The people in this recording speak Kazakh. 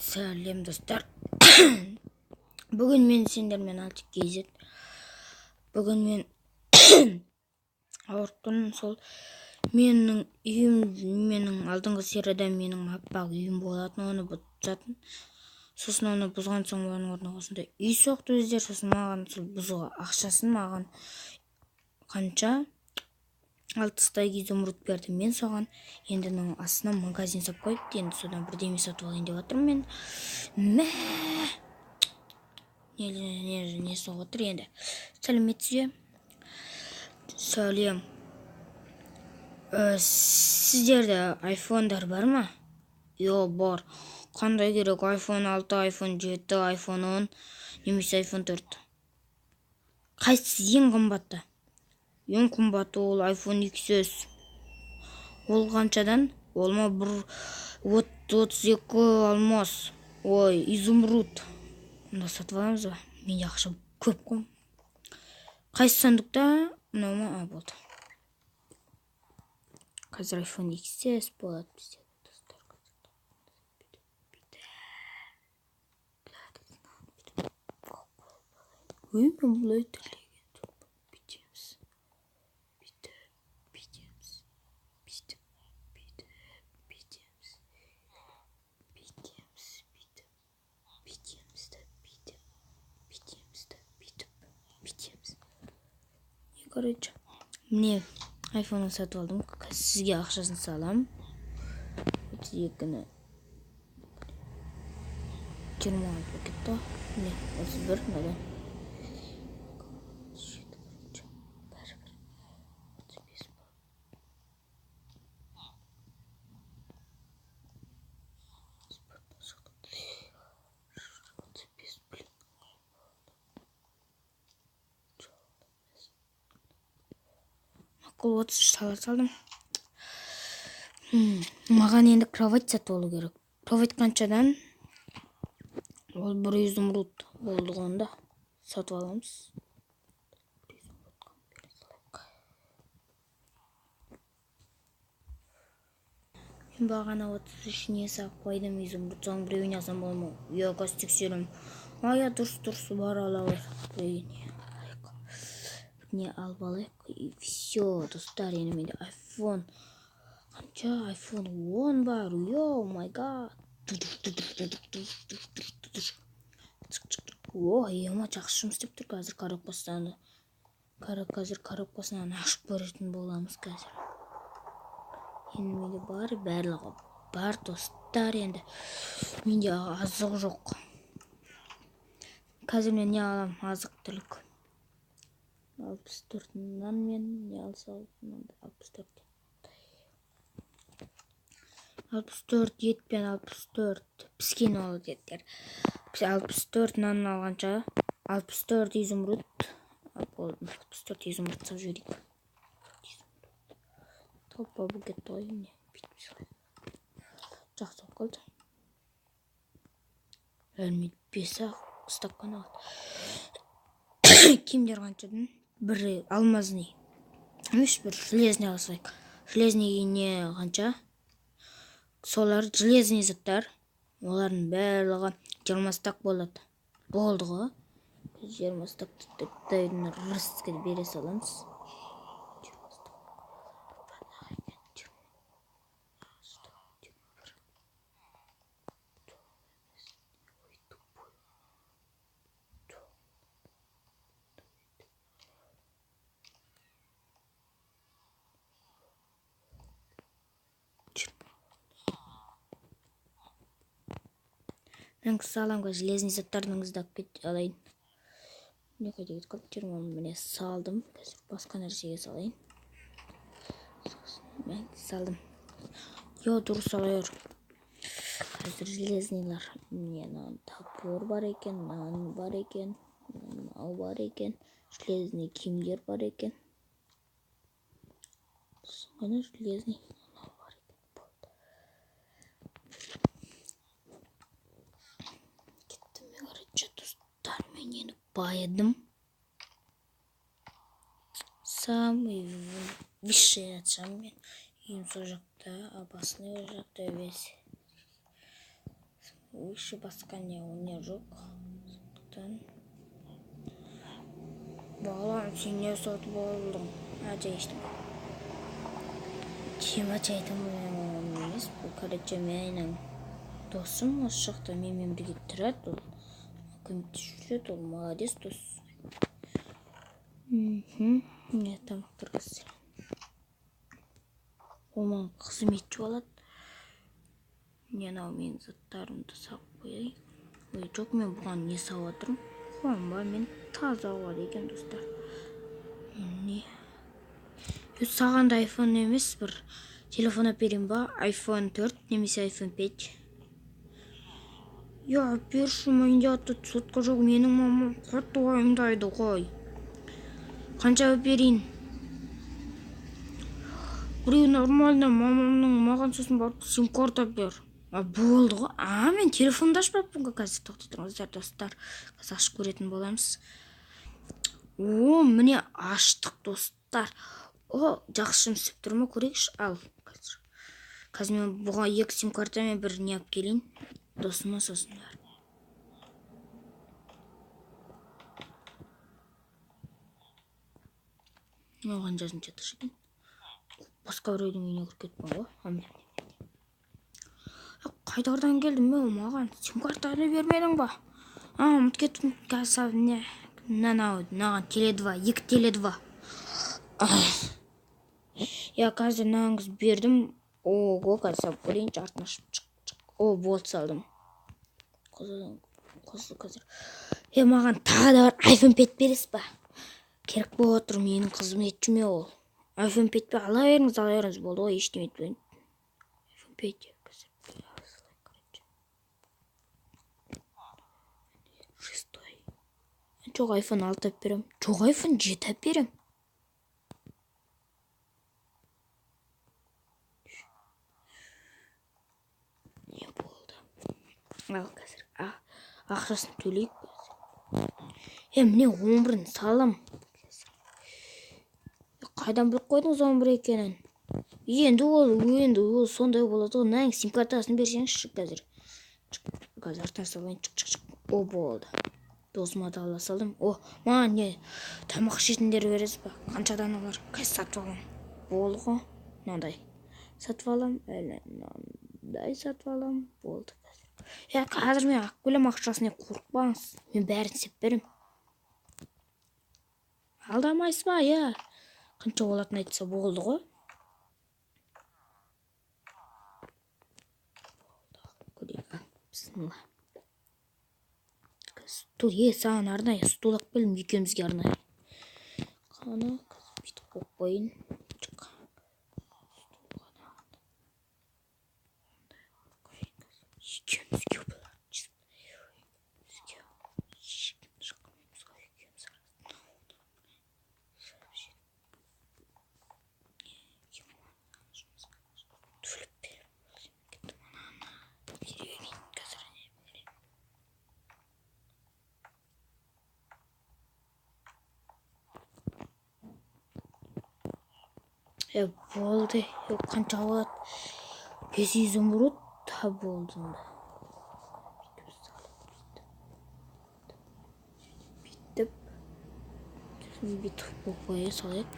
Сәлем достар. Бүгін мен сендермен алтик кезет. Бүгін мен ауырттым. Сол менің үйім, менің алдыңғы серияда менің аппақ үйім болатын, оны бұзатын. Сосын оны бұзған соң оның орнына осындай үй соқты өздер. Сосын маған сол бұзуға ақшасын маған қанша 6 изумруд берді. Мен соған енді мына астына магазин сап қойыпты. Енді содан бірдеме сатып алайын деп жатырмын мен. Не соғып отыр енді. Сәлеметсіз бе? Сәлем. Сіздерде айфондар бар ма? Йо, бар. Қандай керек? iPhone 6, iPhone 7, iPhone 10, немесе iPhone 4. Қайсысы ең қымбаты? Ең қымбаты ол iPhone XS. Ол қаншадан? Ол ма 32 алмас. Ой, изумруд. Онда сатып аламыз ба? Менде ақша көп қой. Қайсы сандықта? Мынау ма? Болды. Қазір iPhone XS болады бізде. Ой, мен бұлай тілеген бүйтеміз. Бүйтеміз. Короче, міне айфонын сатып алдым. Сізге ақшасын салам. 32-ні 20 пакетті. Міне 31 мынадан. Мақұл 30 салдым. Маған енді кровать сатып алу керек. Кровать қаншадан? Ол 1 изумруд болды онда. Сатып аламыз. Мен бағана 33 не сақ қойдым изумруд. Соң біреуіне алсам болмау. Яқас тексерім. Ая дұрыс бар алалар. Не алып алайық. И все, достар, енді менде iPhone. Қанша iPhone 10 бар. Йоу, май гад. О, ема жақсы жұмыс істеп тұр. Қазір коробкасынан ашып көретін боламыз қазір. Енді менде бар, барлығы бар достар. Енді менде азық жоқ. Қазір мен не алам? Азық түлік. 64-нан мен не алсам? 64 ет пен 64 піскен ол еттер. 64 нан алғанша 64 изумруд. 64 изумруд сап жіберейік. Толпа бұл кетті ғой. Жақсы болып қалды. Әлмет 5 стакан алады. Киімдер қаншадан? Бір алмазный. Емес, бір железный алсайық. Железный не қанша? Солар железный заттар. Олардың барлығы 20 стак болады. Болды ғой. 20 стакты дайын рысқа бере саламыз. Мен саламға железный заттардың іздап кет алайын. Не қайда кетіп қалды? 20 міне салдым. Қазір басқа нәрсеге салайын. Мен салдым. Йо, дұрыс алайыр. Қазір железныйлар. Міне топор бар екен, нан бар екен, мынау бар екен, железный киімдер бар екен. Соңғана железный. Байыдым. Самый высший отшам мен. Үйім сол жақта, абасының жақта весь. Иши басқа не жоқ. Сондықтан балам, сен не сатып алдың? Ажай іштім. Тема чайтым емес, бұл короче менің досым осы жақта менімен бірге тұрады. Ол көмектесіп жүреді, ол молодец дос. Не тамақ тұрғызды. Ол маған қызметші болады. Анау менің заттарымды салып қояйын. Ой, жоқ, мен бұған не салып отырмын? Қуанба, мен таза болады екен, достар. Не? Саған да iPhone емес, бір телефон әперем ба? iPhone 4 немесе iPhone 5. Я, берші, менде атты сотқа жоқ, менің мамам қатты уайымдайды ғой. Қанша әперейін? Біреу нормально мамамның маған сосын барып сим-карта бер. Болды ғой. Мен телефонды ашпаппын ғой қазір. Тоқтай тұрыңыздар, достар. Қазір ашып көретін боламыз. Міне аштық, достар. Жақсы жұмыс істеп тұр ма, көрейікші. Ал қазір мен бұған 2 сим-картамен бір не алып келейін. Досыма сосын бар. Оған жазын жатыр екен. Басқа біреудің үйіне кіріп кетпін ғой. Қайдардан келдім мен, маған сим-картаны бермедің ба? Ұмытып кеттім. Қазір мынаған Теле2, 2 Теле2. Я қазір мынаңыз бердім. Ого, қазір көрейін, артын ашып шық. Болды, салдым. Қосылды қазір. Маған тағы да бар iPhone 5 бересіз ба? Керек болып отыр, менің қызметшіме ол. iPhone 5 бе? Ала беріңіз болды ғой, ештеме етпейін. iPhone 5 жоқ, iPhone 6 әп берем. Жоқ, iPhone 7 әп берем. Не болды? Ал қазір ақшасын төлейік. Міне 11-ін салам. Қайдан біліп қойдыңыз 11 екенін? Енді ол сондай болады ғой. Мынаның сим-картасын берсеңізші қазір. Қазір артына салайын. Шық. Болды. Досыма да ала салдым. Маған не тамақ ішетіндер бересіз ба? Қанша даналар? Қазір сатып алам. Болды ғой. Мынандай сатып алам. Мынандай сатып алам. Болды қазір. Қазір мен алып келем, ақшасына қорықпаңыз. Мен бәрін істеп берем. Алдамайсыз ба? Қанша болатын айтса болды ғой. Көрейік. Бісмілла. Стул, саған арнайы стул алып келдім, екеумізге арнайы. Қана бүйтіп қойып қойын. Екеумізге болады. Болды. Қанша болады? 500 ұмырот та болды. Бүйтіп қоя салайық.